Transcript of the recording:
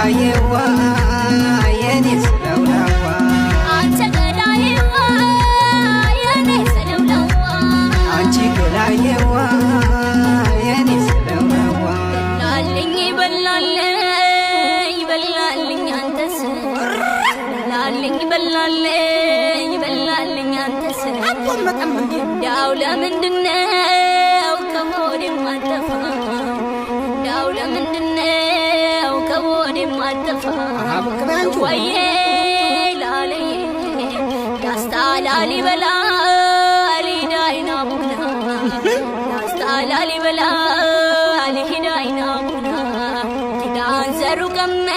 ገዳዬዋ የኔ ስለውላዋ አንተ ገዳዬዋ የኔ ስለውላዋ አንቺ ገዳዬዋ የኔ ስለውላዋ ላልኝ በላለኝ በላለኝ አንተስ ላልኝ በላለኝ በላለኝ አንተስ እንዳው ለምንድነው ከሞዴ ማጠፋ እንዳው ለምንድነው ከሞዴ ማጠፋ ወዬ ላልኝ ዳስታ ላሊበላ ሊዳይና ቡና ዳስታ ላሊበላ ሊዳይና ቡና ኪዳን ዘሩ ቀመ